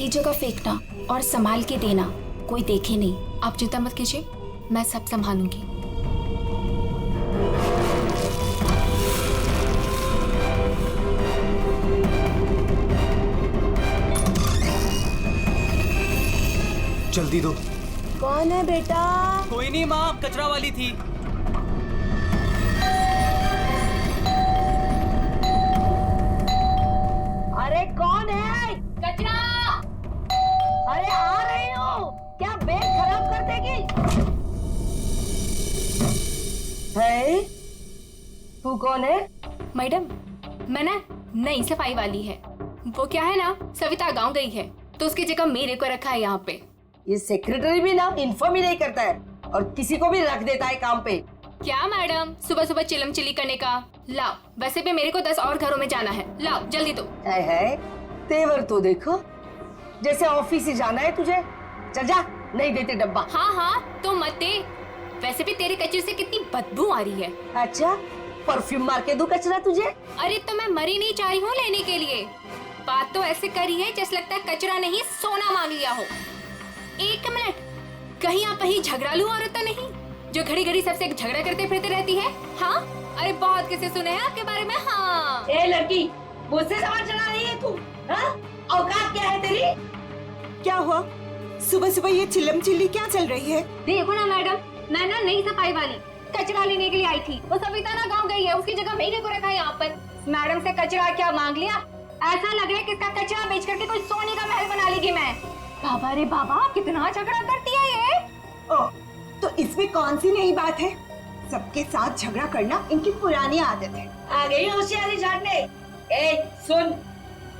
सही जगह फेंकना और संभाल के देना, कोई देखे नहीं। आप चिंता मत कीजिए, मैं सब संभालूंगी। जल्दी दो। कौन है बेटा? कोई नहीं माँ, कचरा वाली थी। अरे कौन है? कचरा! अरे आ रही हूँ। क्या बैग खराब कर देगी? है? तू कौन है? मैडम, मैं ना नई सफाई वाली है। वो क्या है ना, सविता गांव गई है तो उसकी जगह मेरे को रखा है यहाँ पे। ये सेक्रेटरी भी ना इन्फॉर्म ही नहीं करता है और किसी को भी रख देता है काम पे। क्या मैडम, सुबह सुबह चिलम चिली करने का। लाओ, वैसे भी मेरे को 10 और घरों में जाना है। लाओ जल्दी दो। है तेवर तो देखो, जैसे ऑफिस ही जाना है तुझे। चल जा, नहीं देते डब्बा। हाँ हाँ तो मत दे। वैसे भी तेरे कचरे से कितनी बदबू आ रही है। अच्छा, परफ्यूम मार के दूं कचरा तुझे? अरे तो मैं मरी नहीं चाह रही हूँ लेने के लिए। बात तो ऐसे करी है जैसे लगता है कचरा नहीं सोना मांग लिया हो। एक मिनट, कहीं आप वही झगड़ालू औरत तो नहीं जो घड़ी घड़ी सबसे झगड़ा करते फिरते रहती है? हाँ, अरे बहुत किसे सुने हैं आपके बारे में। हाँ ए लड़की, मुझसे सवाल चला रही है तू? हाँ? औकात क्या है तेरी? क्या हुआ? सुबह सुबह ये चिल्लम चिल्ली क्या चल रही है? देखो ना मैडम, मैं ना नई सफाई वाली कचरा लेने के लिए आई थी। वो सविता ना गाँव गई है, उसकी जगह मेरे को रखा है यहाँ पर। मैडम से कचरा क्या मांग लिया? ऐसा लग रहा है कि इसका कचरा बेच करके कोई सोने का महल बना लेगी मैं। बाबा रे बाबा, कितना झगड़ा करती है ये। ओह, तो इसमें कौन सी नई बात है? सबके साथ झगड़ा करना इनकी पुरानी आदत है। आ गई होशियारी झाड़ने। ए सुन,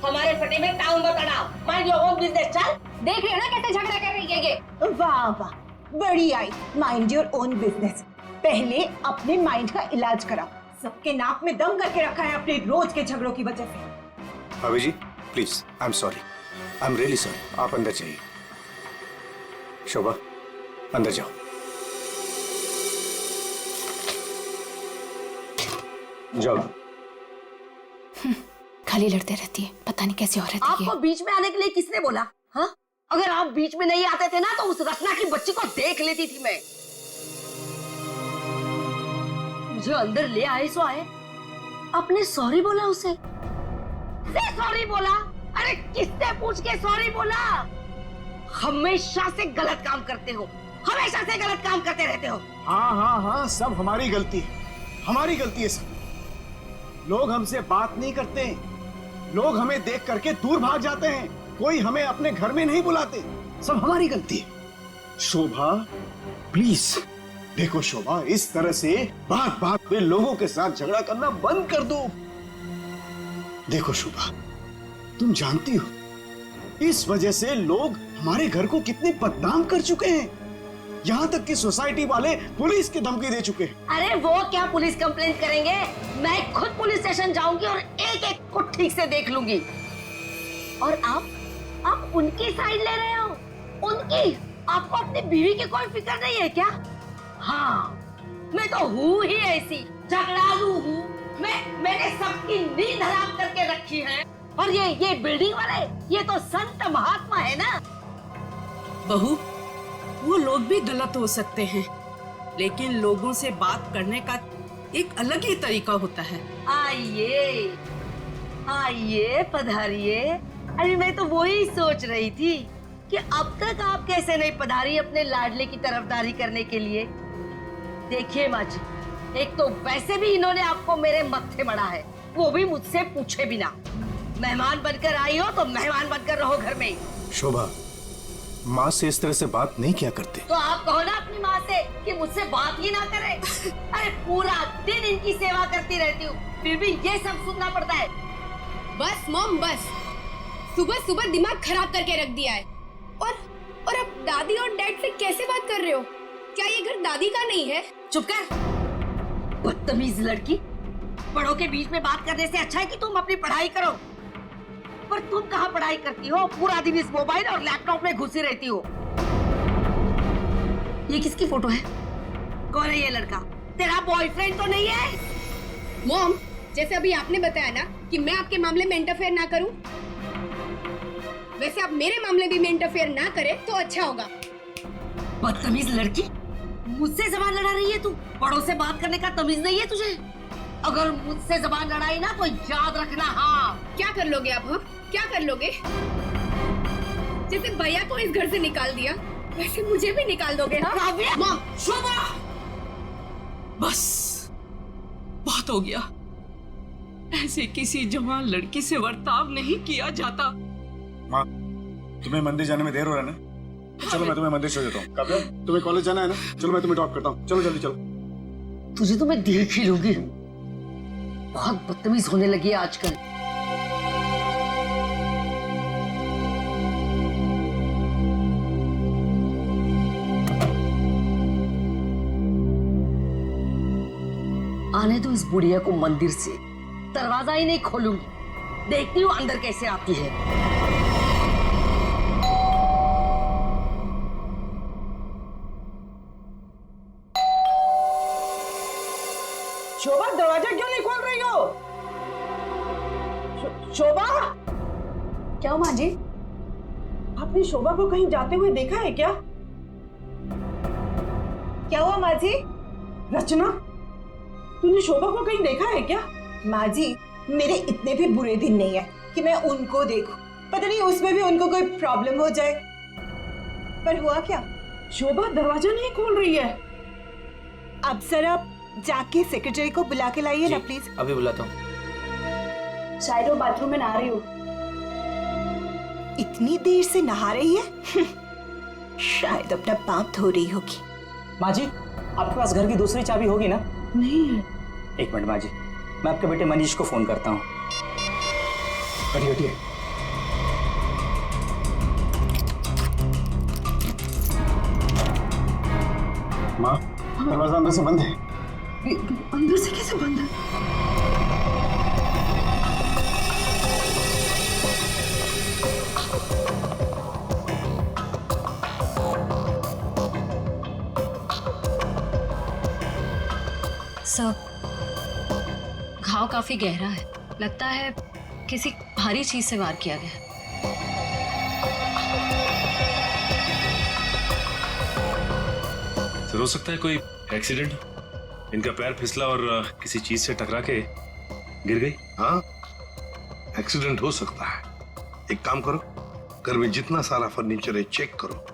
हमारे फटे में टाउन मत अड़ा। Mind your own business. चल, देख रहे हो ना कैसे झगड़ा कर रही है ये। वाह वाह, बड़ी आई। Mind your own business. पहले अपने माइंड का इलाज कराओ। सबके नाक में दम करके रखा है अपने रोज के झगड़ों की वजह से। भाभी जी please, I am sorry, I am really sorry. आप अंदर जाइए। शोभा, अंदर जाओ। जाओ। खाली लड़ते रहती है, पता नहीं कैसी औरत है ये। आपको बीच में आने के लिए किसने बोला? हाँ, अगर आप बीच में नहीं आते थे ना तो उस रत्ना की बच्ची को देख लेती थी मैं। मुझे अंदर ले आए सो आए। आपने सॉरी बोला उसे? सॉरी बोला? अरे किससे पूछ के सॉरी बोला? हमेशा से गलत काम करते हो, हमेशा से गलत काम करते रहते हो। हाँ हाँ हाँ, सब हमारी गलती है, हमारी गलती है सब। लोग हमसे बात नहीं करते, लोग हमें देख करके दूर भाग जाते हैं, कोई हमें अपने घर में नहीं बुलाते, सब हमारी गलती है। शोभा प्लीज देखो, शोभा इस तरह से बात बात पे लोगों के साथ झगड़ा करना बंद कर दो। देखो शोभा, तुम जानती हो इस वजह से लोग हमारे घर को कितने बदनाम कर चुके हैं। यहाँ तक कि सोसाइटी वाले पुलिस की धमकी दे चुके हैं। अरे वो क्या पुलिस कंप्लेंट करेंगे, मैं खुद पुलिस स्टेशन जाऊंगी और एक एक को ठीक से देख लूंगी। और आप उनकी साइड ले रहे हो? उनकी? आपको अपनी बीवी की कोई फिक्र नहीं है क्या? हाँ, मैं तो हूँ ही ऐसी, झगड़ालू हूँ। मैंने सबकी नींद हराम करके रखी है। और ये बिल्डिंग वाले, ये तो संत महात्मा है ना। बहू, वो लोग भी गलत हो सकते हैं, लेकिन लोगों से बात करने का एक अलग ही तरीका होता है। आइए आइए, पधारिए। अरे मैं तो वही सोच रही थी कि अब तक आप कैसे नहीं पधारी अपने लाडले की तरफदारी करने के लिए। देखिए माँ जी, एक तो वैसे भी इन्होंने आपको मेरे मत्थे मड़ा है, वो भी मुझसे पूछे बिना। मेहमान बनकर आई हो तो मेहमान बनकर रहो घर में। शोभा, माँ से इस तरह से बात नहीं किया करते। तो आप कहो ना अपनी माँ से कि मुझसे बात ही ना करे। अरे पूरा दिन इनकी सेवा करती रहती हूँ, फिर भी ये सब सुनना पड़ता है। बस मॉम बस, सुबह सुबह दिमाग खराब करके रख दिया है। और अब दादी और डैड से कैसे बात कर रहे हो? क्या ये घर दादी का नहीं है? चुप कर, बदतमीज लड़की। बड़ों के बीच में बात करने से अच्छा है कि तुम अपनी पढ़ाई करो। पर तुम कहाँ पढ़ाई करती हो? पूरा दिन इस मोबाइल और लैपटॉप में घुसी रहती हो। ये किसकी फोटो है? कौन है ये लड़का? तेरा बॉयफ्रेंड तो नहीं है? मॉम, जैसे अभी आपने बताया ना कि मैं आपके मामले में इंटरफेयर ना करूं, वैसे आप मेरे मामले में इंटरफेयर ना करें तो अच्छा होगा। बदतमीज लड़की, मुझसे जबान लड़ा रही है तू? बड़ों से बात करने का तमीज नहीं है तुझे? अगर मुझसे जबान लड़ाई ना तो याद रखना। हाँ, क्या कर लोगे आप? हाँ, क्या कर लोगे? जैसे भैया को इस घर से निकाल दिया वैसे मुझे भी निकाल दोगे? हाँ? काव्या! माँ, शोभा! बस बहुत हो गया। ऐसे किसी जवान लड़की से बर्ताव नहीं किया जाता। माँ, तुम्हें मंदिर जाने में देर हो रहा है ना? तो चलो मैं तुम्हें मंदिर छोड़ देता हूँ। काव्या, तुम्हें कॉलेज जाना है ना? चलो मैं तुम्हें ड्रॉप करता हूँ। चलो जल्दी चलो। तुझे तो मैं देख ही लूंगी। बहुत बदतमीज होने लगी है आजकल। आने दो इस बुढ़िया को मंदिर से, दरवाजा ही नहीं खोलूंगी। देखती हूँ अंदर कैसे आती है। शोभा, दरवाजा क्यों नहीं खोल रही हो? शोभा, क्या माँ जी? आपने शोभा को कहीं जाते हुए देखा है क्या? क्या हुआ माँ जी? रचना, तूने शोभा को कहीं देखा है क्या? माँ जी, मेरे इतने भी बुरे दिन नहीं है कि मैं उनको देखूं। पता नहीं उसमें भी उनको कोई प्रॉब्लम हो जाए। पर हुआ क्या? शोभा दरवाजा नहीं खोल रही है। अब सर आप जाके सेक्रेटरी को बुला के लाइए ना प्लीज। अभी बुलाता हूँ। शायद वो बाथरूम में नहा रही हो। इतनी देर से नहा रही है? शायद अपना पाप धो रही होगी। माँ जी, आपके पास घर की दूसरी चाबी होगी ना? नहीं है। एक मिनट माँ जी, मैं आपके बेटे मनीष को फोन करता हूँ। हटिए हटिए। माँ, दरवाजा अंदर से बंद है। अंदर से कैसे बंद है? सर, घाव काफी गहरा है। लगता है किसी भारी चीज से वार किया गया। सर, हो सकता है कोई एक्सीडेंट। इनका पैर फिसला और किसी चीज से टकरा के गिर गई। हाँ, एक्सीडेंट हो सकता है। एक काम करो, घर में जितना सारा फर्नीचर है चेक करो,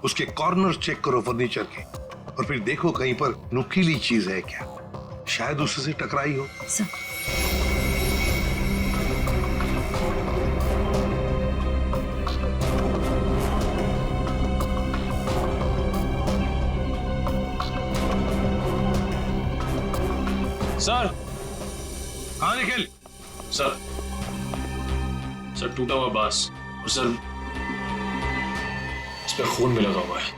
उसके कॉर्नर चेक करो फर्नीचर के, और फिर देखो कहीं पर नुकीली चीज है क्या, शायद उससे टकराई हो। सर, सर, हाँ निखिल। सर, सर टूटा हुआ बांस और सर इस पे खून में लगा हुआ है।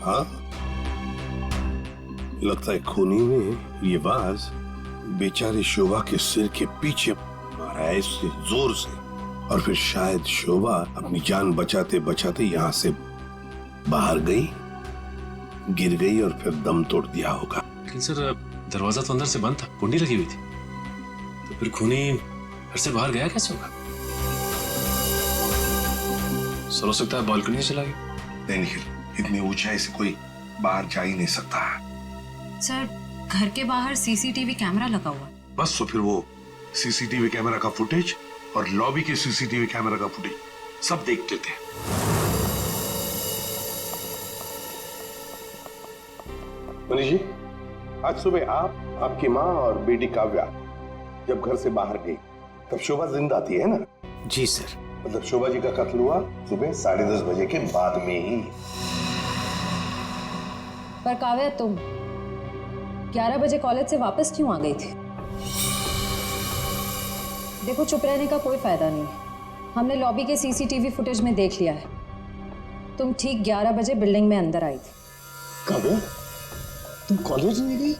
हाँ, लगता है खूनी ने ये बाज बेचारे शोभा के सिर के पीछे मारा है इससे जोर से, और फिर शायद शोभा अपनी जान बचाते बचाते यहाँ से बाहर गई, गिर गई और फिर दम तोड़ दिया होगा। लेकिन सर दरवाजा तो अंदर से बंद था, कुंडी लगी हुई थी, तो फिर खूनी घर से बाहर गया कैसे होगा? सर, हो सकता है बालकनी से चला गया। नहीं निखिल, इतनी ऊंचाई से कोई बाहर जा ही नहीं सकता है। सर घर के बाहर सीसीटीवी कैमरा लगा हुआ है। बस तो फिर वो सीसीटीवी कैमरा का फुटेज और लॉबी के सीसीटीवी कैमरा का फुटेज सब देख लेते हैं। मनीष जी, आज सुबह आप, आपकी माँ और बेटी काव्या जब घर से बाहर गई तब शोभा जिंदा थी, है ना? जी सर। मतलब शोभा जी का कत्ल हुआ सुबह 10:30 बजे के बाद में ही। पर काव्या, तुम 11 बजे कॉलेज से वापस क्यों आ गई थी? देखो, चुप रहने का कोई फायदा नहीं है। हमने लॉबी के सीसीटीवी फुटेज में देख लिया है। तुम ठीक 11 बजे बिल्डिंग में अंदर आई थी। काव्या, तुम कॉलेज नहीं गई?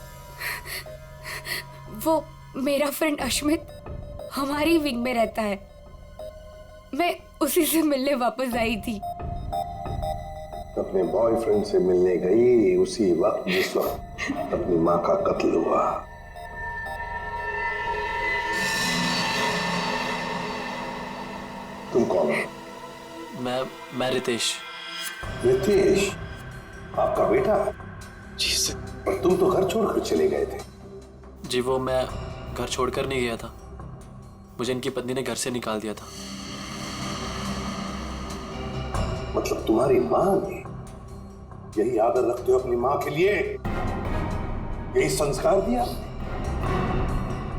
वो मेरा फ्रेंड अश्मित हमारी विंग में रहता है, मैं उसी से मिलने वापस आई थी। अपने बॉयफ्रेंड से मिलने गई उसी वक्त जिस वक्त अपनी माँ का कत्ल हुआ। तुम कौन हो? मैं रितेश। रितेश, आपका बेटा? जी सर। पर तुम तो घर छोड़कर चले गए थे। जी वो मैं घर छोड़कर नहीं गया था, मुझे इनकी पत्नी ने घर से निकाल दिया था। मतलब तुम्हारी माँ ने? यही आदर रखते हो अपनी माँ के लिए? यही संस्कार दिया?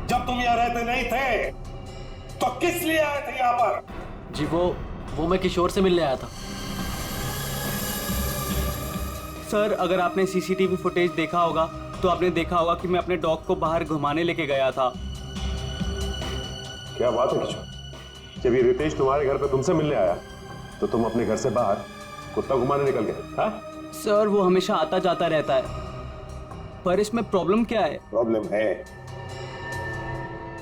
जब तुम यहाँ रहते नहीं थे तो किस लिए आए थे यहाँ पर? जी वो मैं किशोर से मिलने आया था। सर, अगर आपने सीसीटीवी फुटेज देखा होगा तो आपने देखा होगा कि मैं अपने डॉग को बाहर घुमाने लेके गया था। क्या बात है किशोर, जब ये रितेश तुम्हारे घर पे तुमसे मिलने आया तो तुम अपने घर से बाहर कुत्ता घुमाने निकल गए? हाँ सर, वो हमेशा आता जाता रहता है, पर इसमें प्रॉब्लम क्या है? प्रॉब्लम है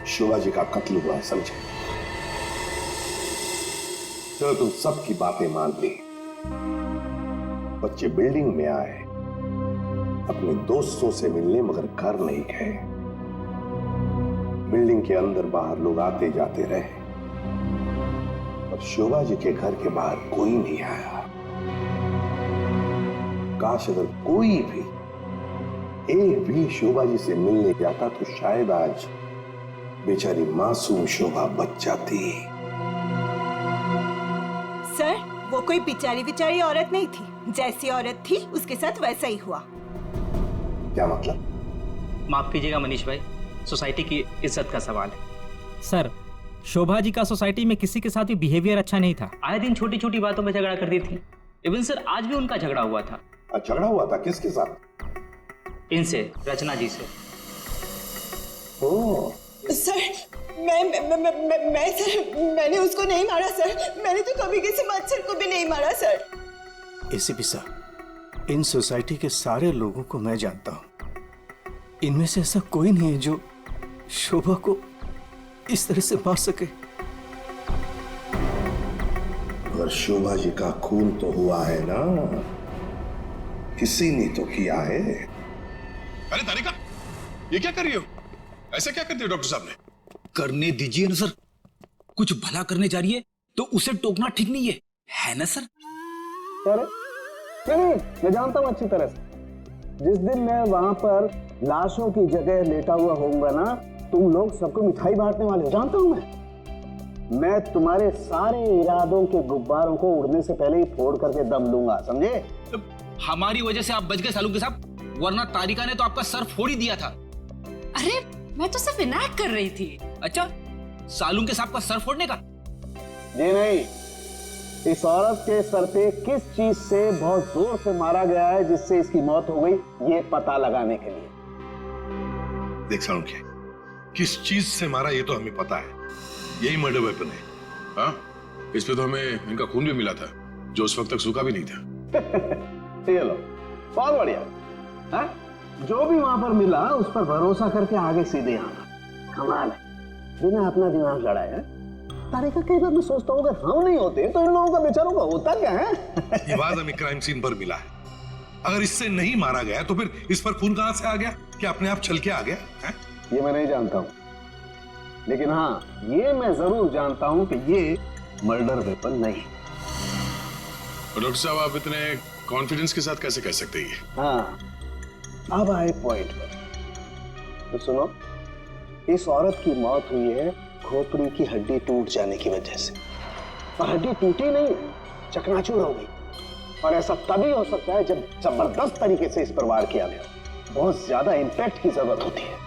शोभा जी का कत्ल हुआ है, समझे? चलो तुम सबकी बातें मान ली। बच्चे बिल्डिंग में आए अपने दोस्तों से मिलने, मगर घर नहीं गए। बिल्डिंग के अंदर बाहर लोग आते जाते रहे, पर शोभा जी के घर के बाहर कोई नहीं आया। काश अगर कोई भी, एक भी शोभा जी से मिलने जाता तो शायद आज बेचारी मासूम शोभा बच जाती। सर, वो कोई बेचारी औरत नहीं थी, जैसी औरत थी उसके साथ वैसा ही हुआ। क्या मतलब? माफ कीजिएगा मनीष भाई, सोसाइटी की इज्जत का सवाल है। सर, शोभा जी का सोसाइटी में किसी के साथ भी बिहेवियर अच्छा नहीं था। आए दिन छोटी छोटी बातों में झगड़ा करती थी। इवन सर, आज भी उनका झगड़ा हुआ था। झगड़ा हुआ था? किसके साथ? इनसे, रचना जी से। ओह सर, मैं सर, मैंने उसको नहीं मारा सर। मैंने तो कभी किसी मच्छर को भी नहीं मारा सर। एसीपी साहब, इन सोसाइटी के सारे लोगों को मैं जानता हूं। इनमें से ऐसा कोई नहीं है जो शोभा को इस तरह से मार सके। और शोभा जी का खून तो हुआ है ना, किसी ने तो किया है। अरे तारिका, ये क्या कर रही हो? ऐसा क्या कर दिया डॉक्टर साहब ने? करने दीजिए ना सर, कुछ भला करने जा रही है तो उसे टोकना ठीक नहीं है ना सर? नहीं, मैं जानता हूं अच्छी तरह से। जिस दिन मैं वहां पर लाशों की जगह लेटा हुआ होऊंगा ना, तुम लोग सबको मिठाई बांटने वाले हो, जानता हूं मैं तुम्हारे सारे इरादों के गुब्बारों को उड़ने से पहले ही फोड़ करके दम लूंगा, समझे? हमारी वजह से आप बच गए सालू के साथ, वरना तारिका ने तो आपका सर फोड़ ही दिया था। अरे मैं तो सिर्फ इनाक कर रही थी। अच्छा, सालू के साथ का सर फोड़ने का? जी नहीं, इस औरत के सर पे किस चीज से बहुत जोर से मारा गया है जिससे इसकी मौत हो गई, ये पता लगाने के लिए। देख सालुंखे, किस चीज से मारा ये तो हमें पता है, यही मर्डर वेपन है। हाँ, इस पे तो हमें इनका खून भी मिला था, जो उस वक्त तक सूखा भी नहीं था। चलो, बहुत बढ़िया। हाँ? जो भी वहां पर मिला उस पर भरोसा करके आगे सीधे आना, कमाल है, बिना अपना दिमाग लड़ाया। तारिका, कई बार मैं सोचता हूँ अगर हम नहीं होते तो इन लोगों का बेचारों का होता क्या है? ये बात हमें क्राइम सीन पर मिला है। अगर इससे नहीं मारा गया तो फिर इस पर खून कहां से आ गया? क्या अपने आप छल के आ गया है? ये मैं नहीं जानता हूँ, लेकिन हाँ ये मैं जरूर जानता हूँ कि ये मर्डर वेपन नहीं। डॉक्टर साहब, आप इतने कॉन्फिडेंस के साथ कैसे कह सकते हैं? हाँ, अब आए पॉइंट पर। तो सुनो, इस औरत की मौत हुई है खोपड़ी की हड्डी टूट जाने की वजह से, और हड्डी टूटी नहीं, चकनाचूर हो गई। और ऐसा तभी हो सकता है जब जबरदस्त तरीके से इस पर वार किया गया, बहुत ज्यादा इंपैक्ट की जरूरत होती है।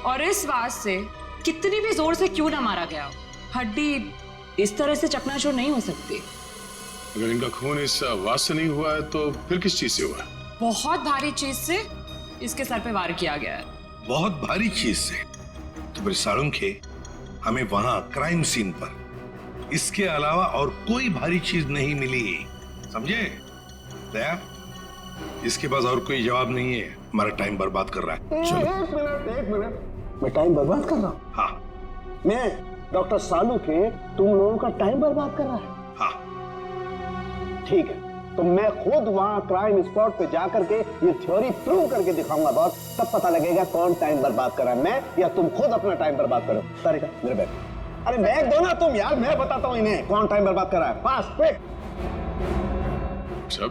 और इस वार से कितनी भी जोर से क्यों ना मारा गया, हड्डी इस तरह से चकनाचूर नहीं हो सकती। अगर इनका खून इस आवाज से नहीं हुआ है तो फिर किस चीज से हुआ है? बहुत भारी चीज से इसके सर पे वार किया गया है। बहुत भारी चीज से? तो फिर सालुंखे, हमें वहां क्राइम सीन पर इसके अलावा और कोई भारी चीज नहीं मिली, समझे? दया, इसके पास और कोई जवाब नहीं है, हमारा टाइम बर्बाद कर रहा है। चलो। एक मिनट, मैं टाइम बर्बाद कर रहा हूँ? हाँ। मैं डॉक्टर सालू के तुम लोगों का टाइम बर्बाद कर रहा है? हाँ। ठीक है, तो मैं खुद वहां क्राइम स्पॉट पे जाकर के ये थ्योरी प्रूव करके दिखाऊंगा बॉस, तब पता लगेगा कौन टाइम बर्बाद कर रहा है, मैं या तुम खुद अपना टाइम बर्बाद करो। तारिका, मेरे बैग। अरे बैग दो ना तुम यार, मैं बताता हूँ इन्हें कौन टाइम बर्बाद कर रहा है। Fast quick. सब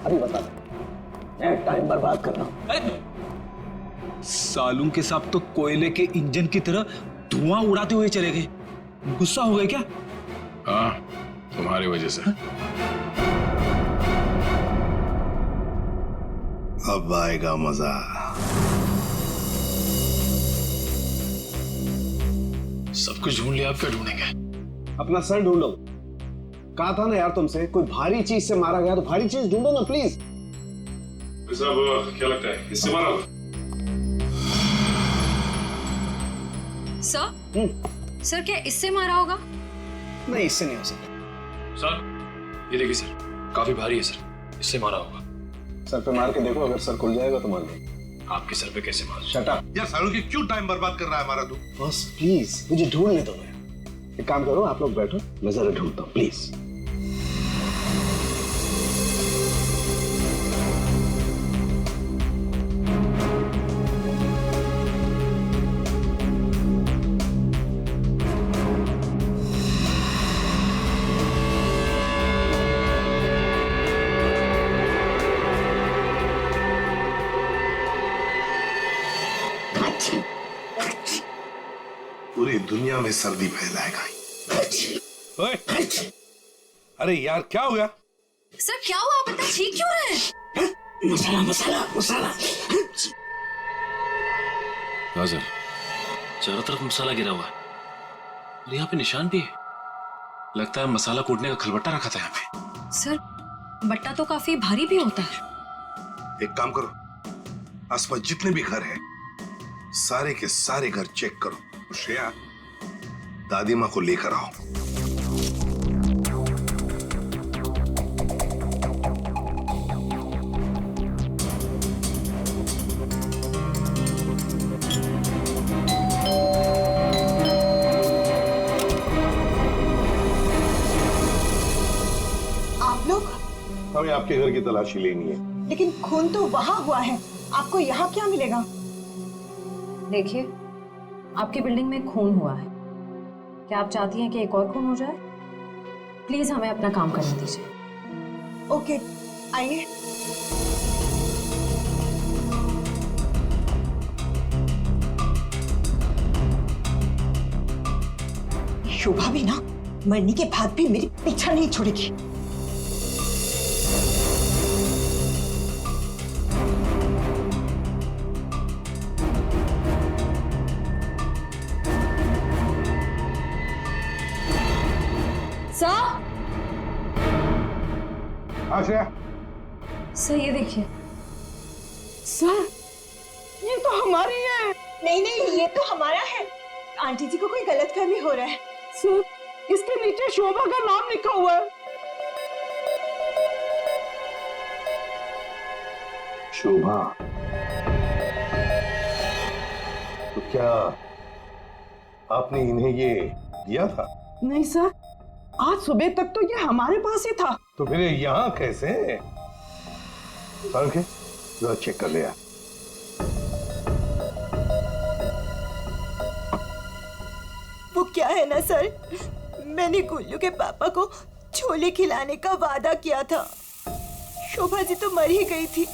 अभी बता दो, मैं टाइम बर्बाद कर रहा हूँ। सालू के साथ तो कोयले के इंजन की तरह धुआं उड़ाते हुए चले गए। गुस्सा हो गए क्या? हाँ, तुम्हारी वजह से। अब आएगा मजा। सब कुछ ढूंढ लिया, आप क्या ढूंढेंगे? अपना सर ढूंढो। कहा था ना यार तुमसे, कोई भारी चीज से मारा गया तो भारी चीज ढूंढो ना प्लीज। साहब क्या लगता है इससे मारा होगा? सर क्या इससे मारा होगा? नहीं, इससे नहीं हो सकता। सर ये देखिए सर, काफी भारी है सर, इससे मारा होगा। सर पे मार के देखो, अगर सर खुल जाएगा तो मार दो। आपके सर पे कैसे मार? Shut up. यार सालू की क्यों टाइम बर्बाद कर रहा है हमारा तू? बस प्लीज मुझे ढूंढने दो। एक काम करो, आप लोग बैठो, मैं जरा ढूंढता हूँ प्लीज। पूरी दुनिया में सर्दी फैलाएगा। अरे यार क्या हो गया? सर क्या हुआ? आप इतना चीख क्यों रहे हैं? मसाला मसाला मसाला। हाँ सर, चारों तरफ मसाला गिरा हुआ है और यहाँ पे निशान भी है। लगता है मसाला कूटने का खलबट्टा रखा था यहाँ पे। सर बट्टा तो काफी भारी भी होता है। एक काम करो, आसपास जितने भी घर हैं, सारे के सारे घर चेक करो। श्रेया, दादी माँ को लेकर आओ। आप लोग? हमें आपके घर की तलाशी लेनी है। लेकिन खून तो वहां हुआ है, आपको यहाँ क्या मिलेगा? देखिए, आपकी बिल्डिंग में खून हुआ है। क्या आप चाहती हैं कि एक और खून हो जाए? प्लीज हमें अपना काम करने दीजिए। ओके, आइए। शोभा भी ना मरने के बाद भी मेरी पीछा नहीं छोड़ेगी। श्रेया, सर ये देखिए। सर ये तो हमारी है। नहीं नहीं, ये तो हमारा है। आंटी जी को कोई गलतफहमी हो रहा है। सर इसके नीचे शोभा का नाम लिखा हुआ है। शोभा, तो क्या आपने इन्हें ये दिया था? नहीं सर, आज सुबह तक तो ये हमारे पास ही था। तो फिर यहाँ कैसे? ओके, जरा चेक कर लिया। वो क्या है ना सर, मैंने गुल्लू के पापा को छोले खिलाने का वादा किया था। शोभा जी तो मर ही गई थी,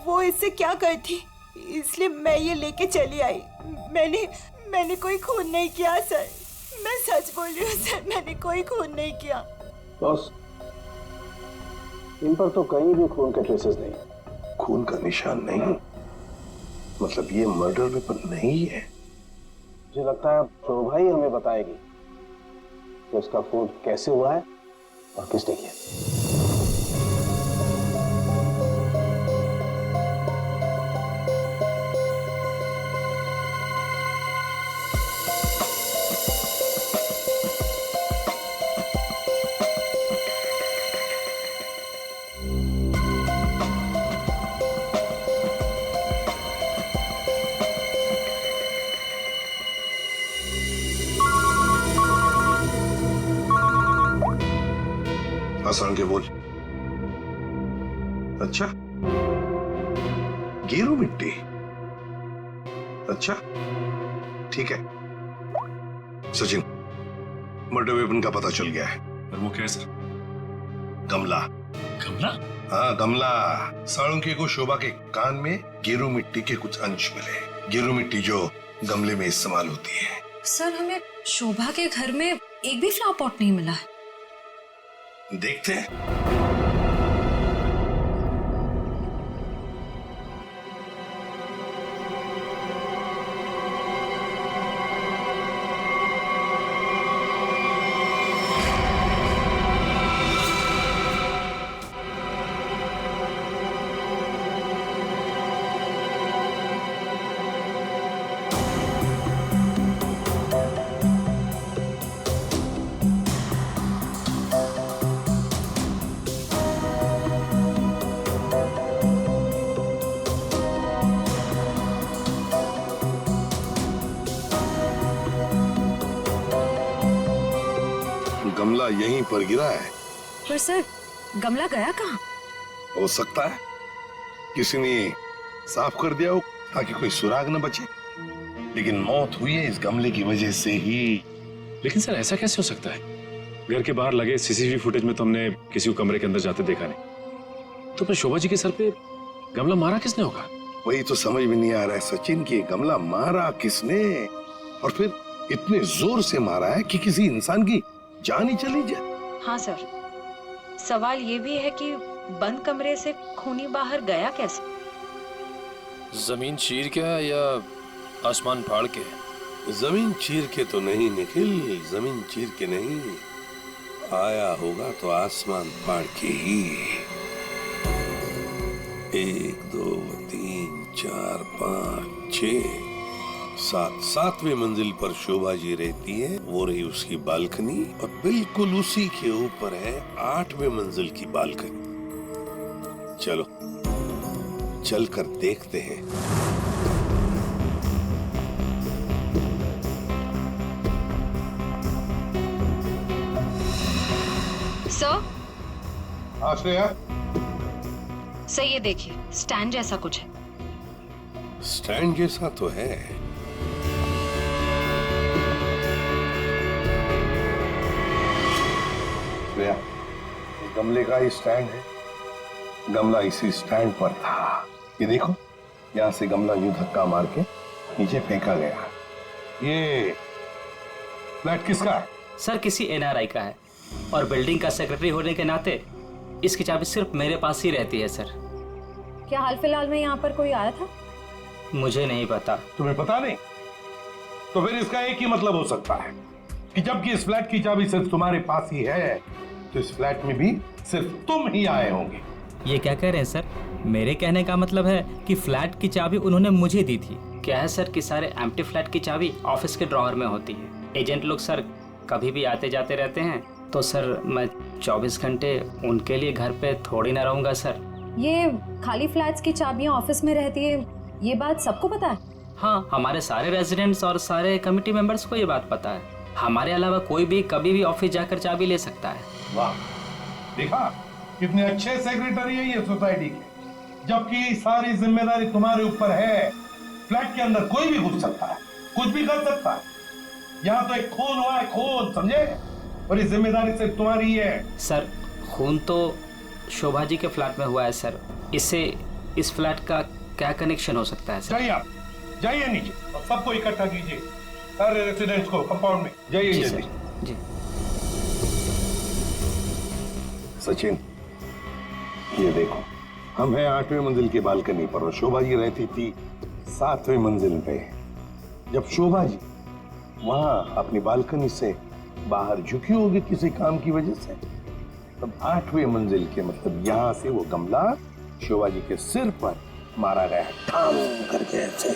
वो इससे क्या करती, इसलिए मैं ये लेके चली आई। मैंने कोई खून नहीं किया सर, मैं सच बोल रही हूँ सर, मैंने कोई खून नहीं किया। बॉस, इन पर तो कहीं भी खून के ट्रेसेस नहीं। खून का निशान नहीं? मतलब ये मर्डर वेपन नहीं है? मुझे लगता है शोभा ही हमें बताएगी कि उसका खून कैसे हुआ है और किसने किया। आसान के बोल। अच्छा, गेरू मिट्टी। अच्छा ठीक है, सचिन, मर्डर वेपन का पता चल गया है। और वो क्या है सर? गमला। गमला? हाँ, गमला। साळुंके को शोभा के कान में गेरू मिट्टी के कुछ अंश मिले। गेरू मिट्टी जो गमले में इस्तेमाल होती है। सर, हमें शोभा के घर में एक भी फ्लावर पॉट नहीं मिला है। देखते हैं। गमला यहीं पर गिरा है। पर सर, गमला गया कहाँ? हो सकता है किसी ने साफ कर दिया हो ताकि कोई सुराग न बचे, लेकिन मौत हुई है इस गमले की वजह से ही। लेकिन सर ऐसा कैसे हो सकता है? घर के बाहर लगे सीसीटीवी फुटेज में तो हमने किसी को कमरे के अंदर जाते देखा नहीं। तो फिर शोभा जी के सर पे गमला मारा किसने होगा? वही तो समझ में नहीं आ रहा है सचिन कि गमला मारा किसने, और फिर इतने जोर से मारा है कि किसी इंसान की जान ही चली जाए। हाँ सर, सवाल ये भी है कि बंद कमरे से खूनी बाहर गया कैसे? जमीन चीर के या आसमान फाड़ के? जमीन चीर के तो नहीं निखिल, जमीन चीर के नहीं, आया होगा तो आसमान फाड़ के ही। 1 2 3 4 5 6 7वें मंजिल पर शोभा जी रहती है। वो रही उसकी बालकनी, और बिल्कुल उसी के ऊपर है 8वें मंजिल की बालकनी। चलो चलकर देखते हैं। सर? श्रेया, सर ये देखिए, स्टैंड जैसा कुछ है। स्टैंड जैसा तो है। श्रेया, गमले का ही स्टैंड है। गमला इसी स्टैंड पर था। ये देखो, यहाँ से गमला यूं धक्का मार के नीचे फेंका गया। ये फ्लैट किसका है? सर, किसी एनआरआई का है, और बिल्डिंग का सेक्रेटरी होने के नाते इसकी चाबी सिर्फ मेरे पास ही रहती है सर। क्या हाल फिलहाल में यहाँ पर कोई आया था? मुझे नहीं पता। तुम्हें पता नहीं? तो फिर इसका एक ही मतलब हो सकता है कि जबकि इस फ्लैट की चाबी सिर्फ तुम्हारे पास ही है, तो इस फ्लैट में भी सिर्फ तुम ही आए होंगे। ये क्या कह रहे हैं सर? मेरे कहने का मतलब है कि फ्लैट की चाबी उन्होंने मुझे दी थी। क्या है सर कि सारे एम्प्टी फ्लैट की चाबी ऑफिस के ड्रॉअर में होती है। एजेंट लोग सर कभी भी आते जाते रहते हैं, तो सर मैं 24 घंटे उनके लिए घर पे थोड़ी ना रहूंगा सर। ये खाली फ्लैट्स की चाबियां ऑफिस में रहती है, ये बात सबको पता है? हाँ, हमारे सारे रेजिडेंट्स और सारे कमिटी मेंबर्स को ये बात पता है। हमारे अलावा कोई भी कभी भी ऑफिस जाकर चाबी ले सकता है। वाह, देखा कितने अच्छे सेक्रेटरी है ये सोसाइटी के, जबकि सारी जिम्मेदारी तुम्हारे ऊपर है। फ्लैट के अंदर कोई भी घुस सकता है, कुछ भी कर सकता है। यहाँ तो एक खून हुआ है, खून, समझे? और ये जिम्मेदारी सिर्फ तुम्हारी है। सर, खून तो शोभा जी के फ्लैट में हुआ है सर। इससे इस फ्लैट का क्या कनेक्शन हो सकता है सर? जाइए, आप जाइए नीचे और सबको इकट्ठा कीजिए, सारे रेसिडेंट्स को कंपाउंड में। जाइए जल्दी। जी सचिन, ये देखो, हम हैं 8वें मंजिल की बालकनी पर और शोभा जी रहती थी 7वें मंजिल पे। जब शोभा जी वहां अपनी बालकनी से बाहर झुकी होगी किसी काम की वजह से, तब 8वें मंजिल के मतलब यहाँ से वो गमला शोभा जी के सिर पर मारा गया, ठाम करके ऐसे।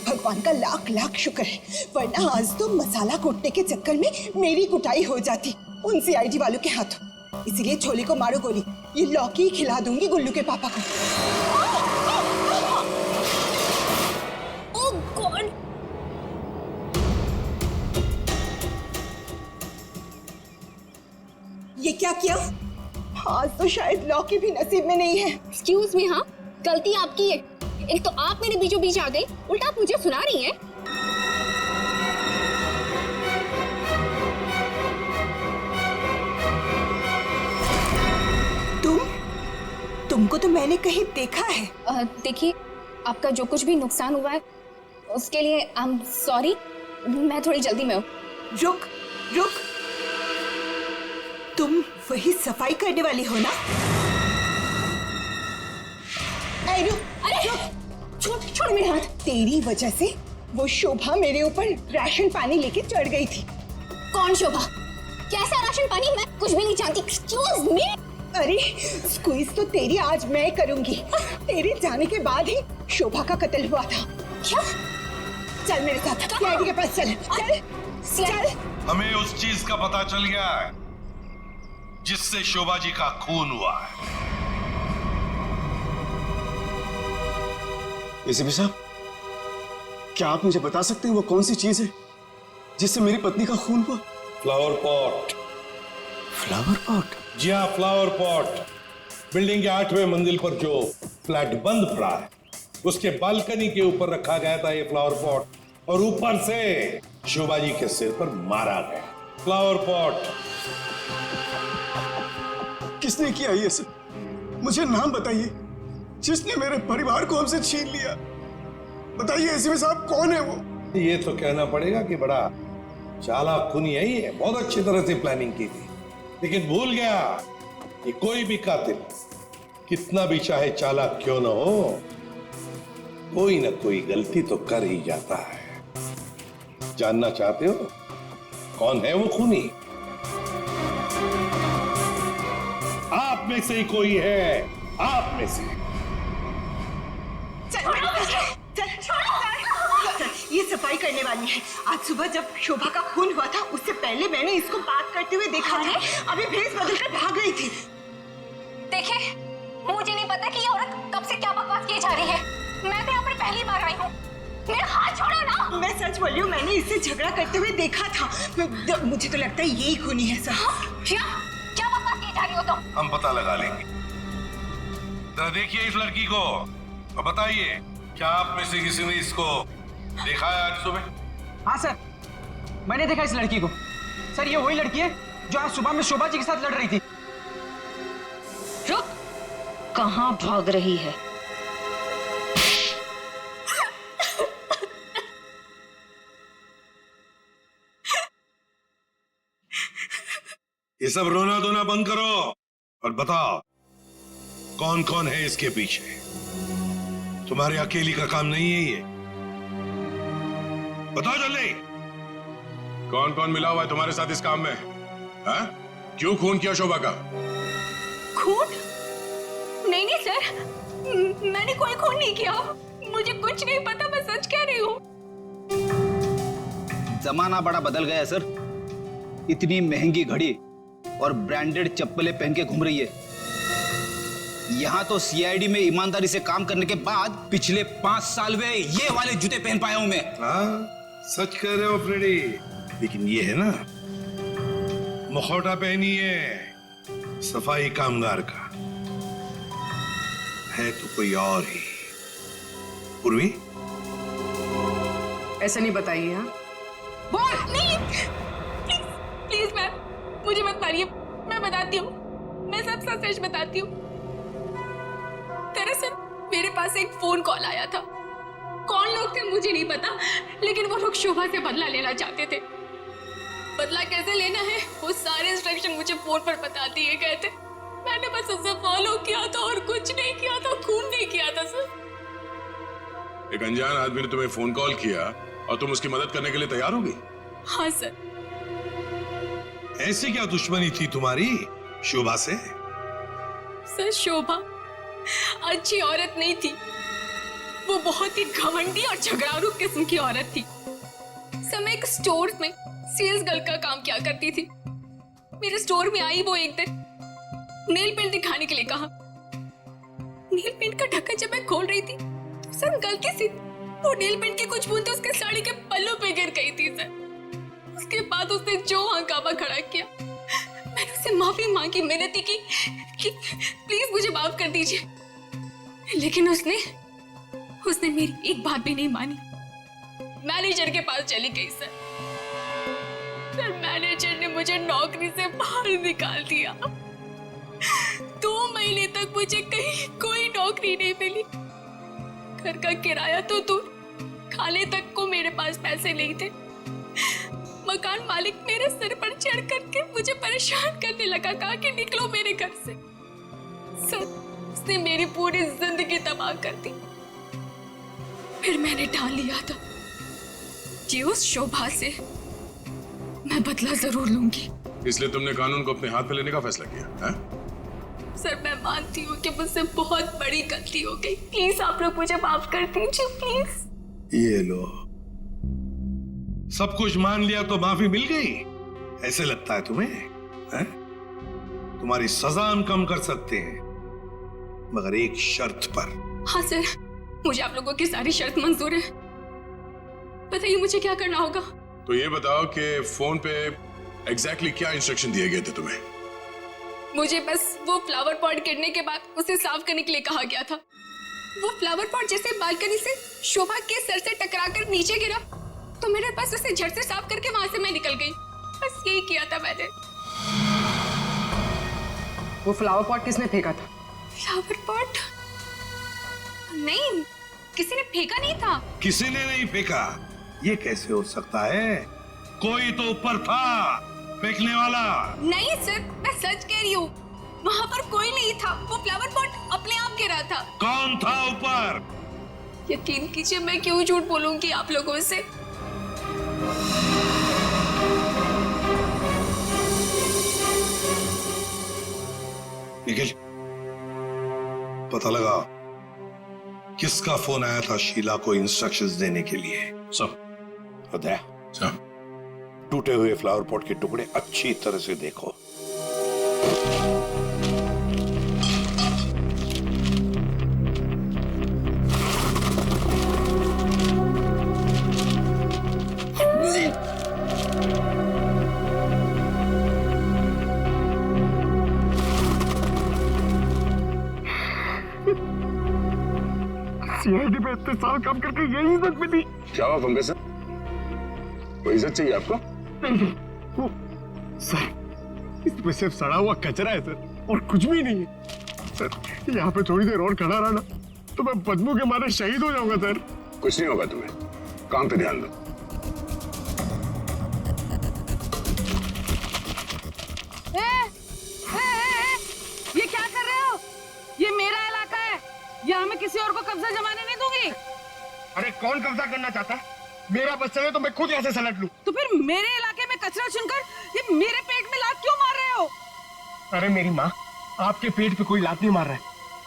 भगवान का लाख लाख शुक्र है, वरना आज तो मसाला कूटने के चक्कर में मेरी कुटाई हो जाती उन सीआईडी वालों के हाथों। इसीलिए छोले को मारो गोली, ये लौकी खिला दूंगी गुल्लू के पापा को। ओह गॉड! ये क्या किया? आज तो शायद लौकी भी नसीब में नहीं है। एक्सक्यूज मी, हाँ, गलती आपकी है। एक तो आप मेरे बीचों बीच आ गई, उल्टा आप मुझे सुना रही हैं। तुमको तो मैंने कहीं देखा है। देखिए, आपका जो कुछ भी नुकसान हुआ है उसके लिए आई एम सॉरी। मैं थोड़ी जल्दी में हूँ। रुक रुक, तुम वही सफाई करने वाली हो ना? अरे छोड़ मेरे हाथ। तेरी वजह से वो शोभा मेरे ऊपर राशन पानी लेके चढ़ गई थी। कौन शोभा? कैसा राशन पानी? मैं कुछ भी नहीं जानती। Excuse me. अरे स्क्वीज तो तेरी आज मैं करूंगी। तेरे जाने के बाद ही शोभा का कत्ल हुआ था। क्या? चल मेरे साथ सीआईडी के पास चल। चल। हमें उस चीज का पता चल गया है जिससे शोभा जी का खून हुआ है। एसीपी साहब, क्या आप मुझे बता सकते हैं वो कौन सी चीज है जिससे मेरी पत्नी का खून हुआ? Flower pot. Flower pot? जी हाँ, फ्लावर पॉट। बिल्डिंग के 8वें मंजिल पर जो फ्लैट बंद पड़ा है उसके बालकनी के ऊपर रखा गया था ये फ्लावर पॉट, और ऊपर से शोभा जी के सिर पर मारा गया। Flower pot. किसने किया ये सब? मुझे नाम बताइए जिसने मेरे परिवार को हमसे छीन लिया। बताइए एसीपी साहब, कौन है वो? ये तो कहना पड़ेगा कि बड़ा चालाक खूनी है ये। बहुत अच्छी तरह से प्लानिंग की थी, लेकिन भूल गया कि कोई भी कातिल कितना भी चाहे चालाक क्यों ना हो, कोई ना कोई गलती तो कर ही जाता है। जानना चाहते हो कौन है वो खूनी? आप में से ही कोई है, आप में से। ये सफाई करने वाली है। आज सुबह जब शोभा का खून हुआ था उससे पहले मैंने इसको बात करते हुए देखा था। अभी भेस बदलकर भाग रही थी। देखिए, मुझे नहीं पता कि ये औरत कब से क्या बकवास किए जा रही है। मैं तो यहाँ पर पहली बार आई हूँ। मेरा हाथ छोड़ो ना। मैं सच बोल रही हूँ, मैंने इससे झगड़ा करते हुए देखा था। मुझे तो लगता है यही खूनी है सर। क्या बकवास किए जा रही हो तुम? हम पता लगा लेंगे। जरा देखिए इस लड़की को और बताइए, क्या आप में से किसी ने इसको देखा है आज सुबह? हाँ सर, मैंने देखा इस लड़की को। सर, ये वही लड़की है जो आज सुबह में शोभा जी के साथ लड़ रही थी। रुक, कहाँ भाग रही है? ये सब रोना धोना बंद करो और बताओ कौन कौन है इसके पीछे। तुम्हारे अकेली का काम नहीं है ये। बताओ जल्दी। कौन कौन मिला हुआ है तुम्हारे साथ इस काम में? हा? क्यों खून किया शोभा का? खून? नहीं सर, मैंने कोई खून नहीं किया। मुझे कुछ नहीं पता, मैं सच कह रही हूँ। जमाना बड़ा बदल गया है सर। इतनी महंगी घड़ी और ब्रांडेड चप्पलें पहन के घूम रही है। यहाँ तो सीआईडी में ईमानदारी से काम करने के बाद पिछले 5 साल में ये वाले जूते पहन पाया हूं मैं। हाँ, सच कह रहे हो फ्रेडी। लेकिन ये है ना, मुखौटा पहनी है सफाई कामगार का, है तो कोई और ही। पूर्वी, ऐसा नहीं बताइए। हाँ, बोल नहीं। प्लीज मैम, मुझे मत मारिए। मैं बताती हूँ, मैं सब सच बताती हूँ। दरअसल मेरे पास एक फोन कॉल आया था। कौन लोग थे मुझे नहीं पता, लेकिन वो लोग शोभा से बदला लेना चाहते थे। बदला कैसे लेना है वो सारे इंस्ट्रक्शन मुझे फोन पर बता दिए गए थे। मैंने बस उसे फॉलो किया था और कुछ नहीं किया था, खून नहीं किया था सर। एक अनजान आदमी ने तुम्हें फोन कॉल किया और तुम उसकी मदद करने के लिए तैयार होगी? हाँ सर। ऐसी क्या दुश्मनी थी तुम्हारी शोभा से? सर, शोभा अच्छी औरत नहीं थी। वो बहुत ही घमंडी और झगड़ारू किस्म की औरत थी। सर, मैं एक स्टोर में सेल्स गर्ल का काम किया करती थी। मेरे स्टोर में आई वो एक दिन, नेल पेंट दिखाने के लिए कहा। नेल पेंट का ढक्कन जब मैं खोल रही थी तो सर गलती से वो नेल पेंट की कुछ बूंदें उसके साड़ी के पल्लू पे गिर गई थी सर। उसके बाद उसने जो हंगामा खड़ा किया, मैंने उससे माफी मांगी, मिन्नती की कि प्लीज मुझे माफ कर दीजिए, लेकिन उसने मेरी एक बात भी नहीं मानी। मैनेजर के पास चली गई सर। फिर मैनेजर ने मुझे नौकरी से बाहर निकाल दिया। 2 महीने तक मुझे कहीं कोई नौकरी नहीं मिली। घर का किराया तो दूर, खाने तक को मेरे पास पैसे नहीं थे। मकान मालिक मेरे सिर पर चढ़ करके मुझे परेशान करने लगा, कहा कि निकलो मेरे घर से। सर, उसने मेरी पूरी जिंदगी तबाह कर दी। फिर मैंने ठान लिया था कि उस शोभा से मैं बदला जरूर लूंगी। इसलिए तुमने कानून को अपने हाथ में लेने का फैसला किया है? सर, मैं मानती हूँ कि मुझसे बहुत बड़ी गलती हो गई। प्लीज आप लोग मुझे माफ कर दीजिए, प्लीज। ये लो, सब कुछ मान लिया तो माफी मिल गई, ऐसे लगता है तुम्हें? है? तुम्हारी सजा हम कम कर सकते हैं, मगर एक शर्त पर। हाँ सर, मुझे आप लोगों की सारी शर्त मंजूर है। बताइए मुझे क्या करना होगा। तो ये बताओ कि फोन पे एग्जैक्टली क्या इंस्ट्रक्शन दिए गए थे तुम्हें? मुझे बस वो फ्लावर पॉट गिरने के बाद उसे साफ करने के लिए कहा गया था। वो फ्लावर पॉट जैसे बालकनी से शोभा के सर से टकराकर नीचे गिरा, तो मेरे पास उसे झट से साफ करके वहां से मैं निकल गई। बस यही किया था मैंने। वो फ्लावर पॉट किसने फेंका था? Flower pot? नहीं, किसी ने फेंका नहीं था। किसी ने नहीं फेंका? ये कैसे हो सकता है? कोई तो ऊपर था फेंकने वाला। नहीं सर, मैं सच कह रही हूँ, वहाँ पर कोई नहीं था। वो फ्लावर पॉट अपने आप गिरा था। कौन था ऊपर? यकीन कीजिए, मैं क्यों झूठ बोलूंगी आप लोगों से। निखिल, पता लगा किसका फोन आया था शीला को इंस्ट्रक्शंस देने के लिए? सब उदय, टूटे हुए फ्लावर पॉट के टुकड़े अच्छी तरह से देखो। सीआईडी पे इतने साल काम करके यही इज्जत मिली। क्या हुआ पंकज सर? कोई इज्जत चाहिए आपको? नहीं, वो सर, इसमें सिर्फ सड़ा हुआ कचरा है सर, और कुछ भी नहीं है सर। यहाँ पे थोड़ी देर और खड़ा रहा ना तो मैं बदबू के मारे शहीद हो जाऊंगा सर। कुछ नहीं होगा तुम्हें, काम पे ध्यान दो। ये क्या कर रहे हो? ये मेरा इलाका है, यहाँ मैं किसी और को कब्जा जमाने नहीं दूंगी। अरे कौन कब्जा करना चाहता है? मेरा बस चले तो मैं खुद यहाँ से सलट लूं। तो फिर मेरे इलाके में कचरा चुनकर ये मेरे पेट में लात क्यों मार रहे हो? अरे मेरी माँ, आपके पेट पे कोई लात नहीं मार रहा है,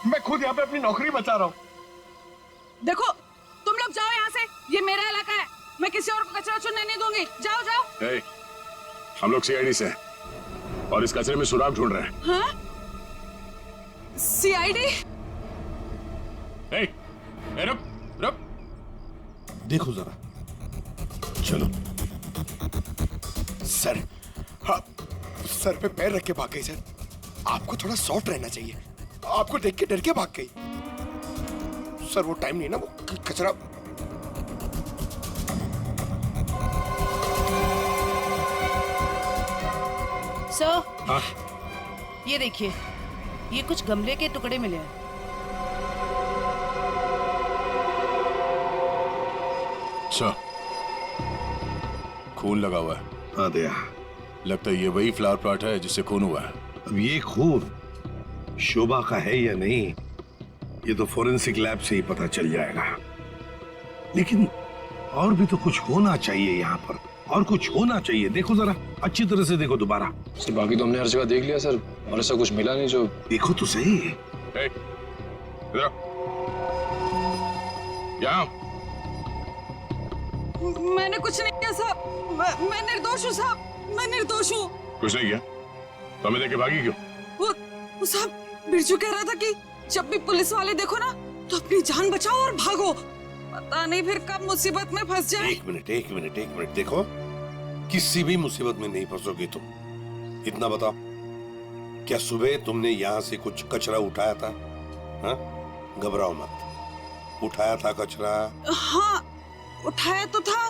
मैं खुद यहाँ पे अपनी नौकरी बचा रहा हूँ। देखो, तुम लोग जाओ यहाँ से, ये मेरा इलाका है, मैं किसी और को कचरा चुनने नहीं दूंगी। जाओ जाओ। हम लोग सीआईडी से हैं और इस कचरे में सुराग ढूंढ रहे हैं। हाँ? सीआईडी? रुक। देखो जरा, चलो। सर, हाँ, सर पे पैर रख के भाग गई सर। आपको थोड़ा सॉफ्ट रहना चाहिए, आपको देख के डर के भाग गई। सर वो टाइम नहीं ना, वो कचरा। सर, हाँ? ये देखिए, ये कुछ गमले के टुकड़े मिले हैं। अच्छा, खून लगा हुआ है। हाँ दया, लगता है ये वही फ्लावर प्लॉट है जिससे खून हुआ है। अब ये खून शोभा का है या नहीं, ये तो फोरेंसिक लैब से ही पता चल जाएगा। लेकिन और भी तो कुछ होना चाहिए यहाँ पर, और कुछ होना चाहिए। देखो जरा, अच्छी तरह से देखो दोबारा। सर बाकी तो हमने हर जगह देख लिया सर, और ऐसा कुछ मिला नहीं। जो देखो तो सही। मैंने कुछ नहीं किया साहब, मैं निर्दोष हूँ साहब, मैं निर्दोष हूँ। कुछ नहीं किया तो हमें देखे भागी क्यों? वो साहब, बिरजू कह रहा था कि जब भी पुलिस वाले देखो ना तो अपनी जान बचाओ और भागो, पता नहीं फिर कब मुसीबत में फंस जाए। एक मिनट देखो, किसी भी मुसीबत में नहीं फंसोगे तुम। इतना बताओ, क्या सुबह तुमने यहाँ से कुछ कचरा उठाया था? हाँ? घबराओ मत। उठाया था कचरा? हाँ, उठाया तो था,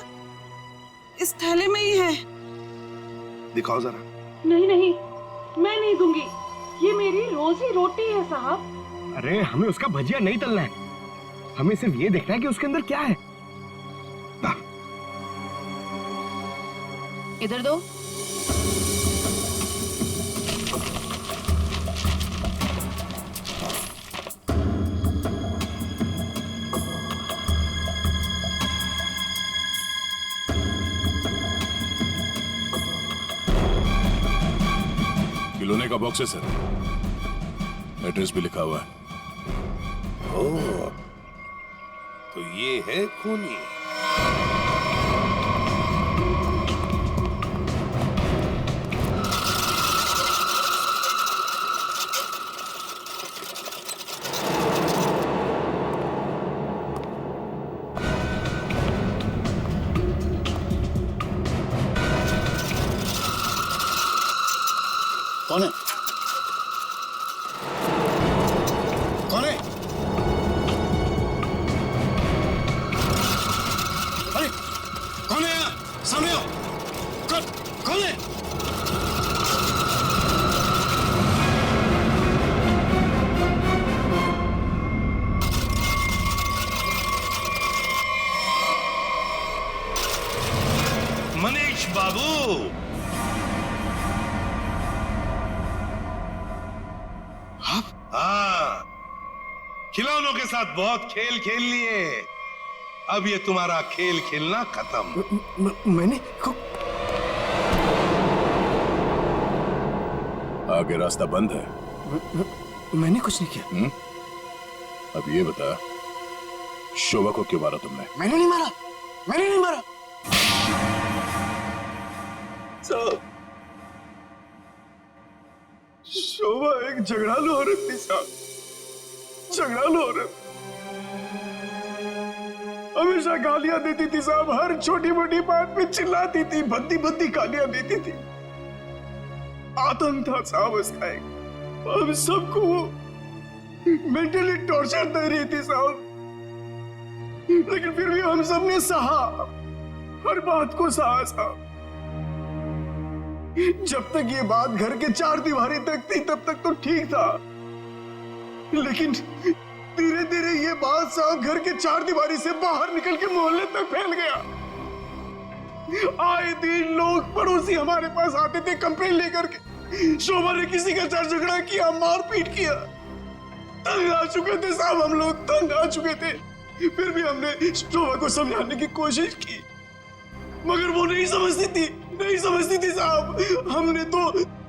इस थैले में ही है। दिखाओ जरा। नहीं नहीं, मैं नहीं दूंगी, ये मेरी रोजी रोटी है साहब। अरे हमें उसका भजिया नहीं तलना है, हमें सिर्फ ये देखना है कि उसके अंदर क्या है। इधर दो। खिलौने का बॉक्स है सर, एड्रेस भी लिखा हुआ है। ओह, तो ये है खूनी। कौन है? कौन है? अरे कौन है यहाँ? सामने आओ। कौन है? मनीष बाबू, हाँ, खिलौनों के साथ बहुत खेल खेल लिए, अब ये तुम्हारा खेल खेलना खत्म। मैंने आगे रास्ता बंद है। मैंने कुछ नहीं किया। अब ये बता, शोभा को क्यों मारा तुमने? मैंने नहीं मारा, मैंने नहीं मारा। शोभा एक झगड़ालू औरत थी साहब, झगड़ालू औरत। हमेशा गालियां देती थी साहब, हर छोटी मोटी बात पे चिल्लाती थी, भद्दी भद्दी गालियां देती थी। आतंक था साहब उसका एक, हम सबको वो मेंटली टॉर्चर दे रही थी साहब, लेकिन फिर भी हम सब ने सहा, हर बात को सहा साहब। जब तक ये बात घर के चार दीवारी तक थी तब तक तो ठीक था, लेकिन धीरे धीरे ये बात साहब घर के चार दीवारी से बाहर निकल के मोहल्ले तक फैल गया। आए दिन लोग पड़ोसी हमारे पास आते थे कंप्लेन लेकर के, शोभा ने किसी का झगड़ा किया, मारपीट किया। तंग आ चुके थे साहब, हम लोग तंग आ चुके थे। फिर भी हमने शोभा को समझाने की कोशिश की, मगर वो नहीं समझती थी, नहीं समझती थी साहब। हमने तो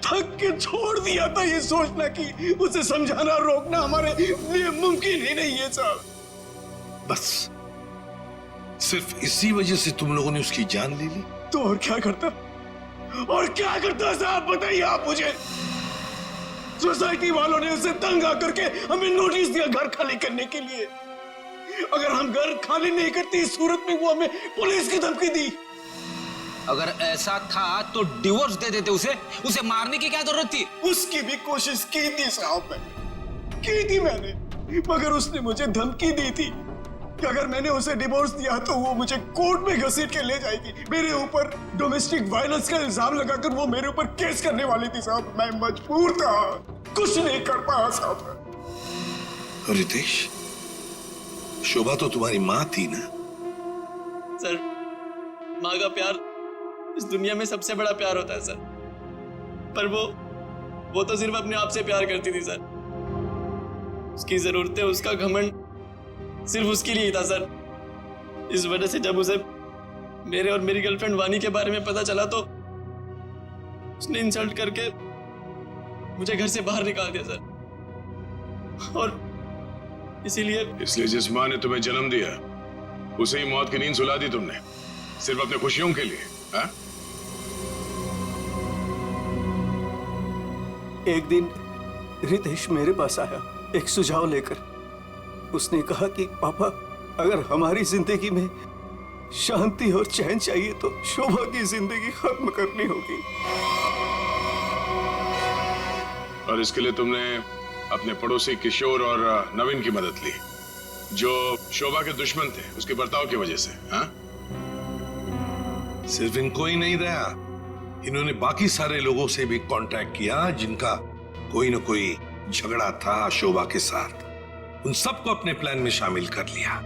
थक के छोड़ दिया था ये सोचना कि उसे समझाना रोकना हमारे लिए मुमकिन ही नहीं है साहब। बस सिर्फ इसी वजह से तुम लोगों ने उसकी जान ले ली? तो और क्या करता, और क्या करता साहब, बताइए आप मुझे। सोसाइटी वालों ने उसे तंग आकर के हमें नोटिस दिया घर खाली करने के लिए। अगर हम घर खाली नहीं करते इस सूरत में वो हमें पुलिस की धमकी दी। अगर ऐसा था तो डिवोर्स दे देते उसे मारने की क्या जरूरत थी? उसकी भी कोशिश की थी साहब, की थी मैंने, मगर उसने मुझे धमकी दी थी कि अगर मैंने उसे डिवोर्स दिया तो वो मुझे कोर्ट में घसीट के ले जाएगी। मेरे ऊपर डोमेस्टिक वायलेंस का इल्जाम लगाकर वो मेरे ऊपर केस करने वाली थी साहब। मैं मजबूर था, कुछ नहीं कर पाया साहब। रितेश, शोभा तो तुम्हारी माँ थी ना? सर, माँ का प्यार इस दुनिया में सबसे बड़ा प्यार होता है सर, पर वो तो सिर्फ अपने आप से प्यार करती थी सर। उसकी जरूरतें, उसका घमंड सिर्फ उसके लिए ही था सर। इस वजह से जब उसे मेरे और मेरी गर्लफ्रेंड वानी के बारे में पता चला तो उसने इंसल्ट करके मुझे घर से बाहर निकाल दिया सर। और इसलिए जिस माँ ने तुम्हें जन्म दिया उसे ही मौत की नींद सुला दी तुमने, सिर्फ अपने खुशियों के लिए, हाँ? एक दिन रितेश मेरे पास आया एक सुझाव लेकर। उसने कहा कि पापा, अगर हमारी जिंदगी में शांति और चैन चाहिए तो शोभा की जिंदगी खत्म करनी होगी। और इसके लिए तुमने अपने पड़ोसी किशोर और नवीन की मदद ली, जो शोभा के दुश्मन थे उसके बर्ताव की वजह से। हाँ, सिर्फ इनको ही नहीं दया, इन्होंने बाकी सारे लोगों से भी कांटेक्ट किया जिनका कोई न कोई झगड़ा था शोभा के साथ। उन सबको अपने प्लान में शामिल कर लिया,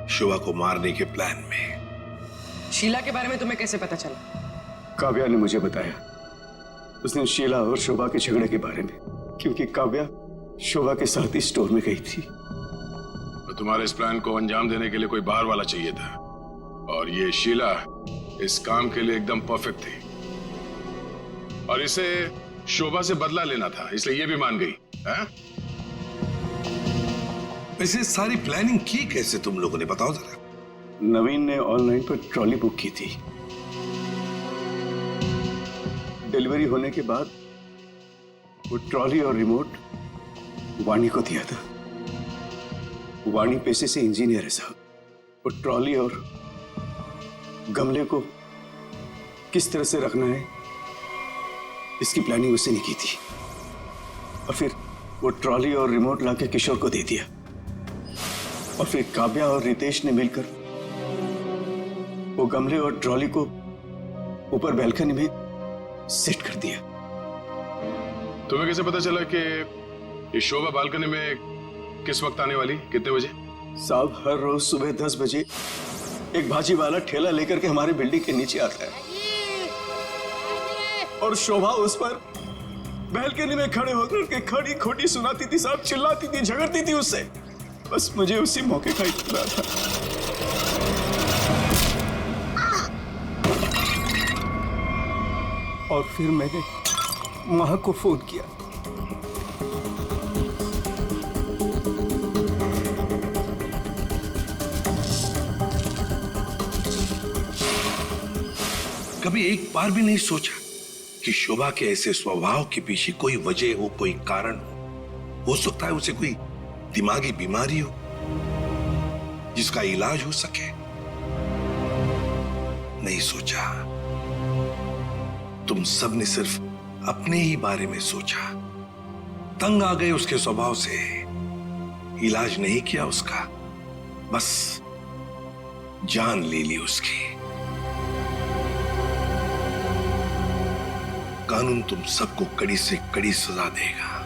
शोभा को मारने के प्लान में। शीला के बारे में तुम्हें कैसे पता चला? काव्या ने मुझे बताया, उसने शीला और शोभा के झगड़े के बारे में, क्योंकि काव्या शोभा के साथ ही स्टोर में गई थी। तो तुम्हारे इस प्लान को अंजाम देने के लिए कोई बाहर वाला चाहिए था, और ये शीला इस काम के लिए एकदम परफेक्ट थी, और इसे शोभा से बदला लेना था, इसलिए ये भी मान गई। है? वैसे सारी प्लानिंग की कैसे तुम लोगों ने, बताओ जरा। नवीन ने ऑनलाइन पर ट्रॉली बुक की थी। डिलीवरी होने के बाद वो ट्रॉली और रिमोट वाणी को दिया था। वाणी पेशे से इंजीनियर है साहब। वो ट्रॉली और गमले को किस तरह से रखना है इसकी प्लानिंग उसने नहीं की थी, और फिर वो ट्रॉली और रिमोट लाके किशोर को दे दिया, और फिर काव्या और रितेश ने मिलकर वो गमले और ट्रॉली को ऊपर बैल्कनी में सेट कर दिया। तुम्हें कैसे पता चला कि ये शोभा बालकनी में किस वक्त आने वाली, कितने बजे? साहब, हर रोज सुबह 10 बजे एक भाजी वाला ठेला लेकर के हमारी बिल्डिंग के नीचे आता है, और शोभा उस पर बैल्कनी में खड़े होकर के खड़ी खोटी सुनाती थी साहब, चिल्लाती थी, झगड़ती थी उससे। बस मुझे उसी मौके का इंतजार था। और फिर मैंने मां को फोन किया। कभी एक बार भी नहीं सोचा कि शोभा के ऐसे स्वभाव के पीछे कोई वजह हो, कोई कारण हो सकता है उसे कोई दिमागी बीमारी हो जिसका इलाज हो सके। नहीं सोचा, तुम सब ने सिर्फ अपने ही बारे में सोचा, तंग आ गए उसके स्वभाव से, इलाज नहीं किया उसका, बस जान ले ली उसकी। कानून तुम सबको कड़ी से कड़ी सजा देगा।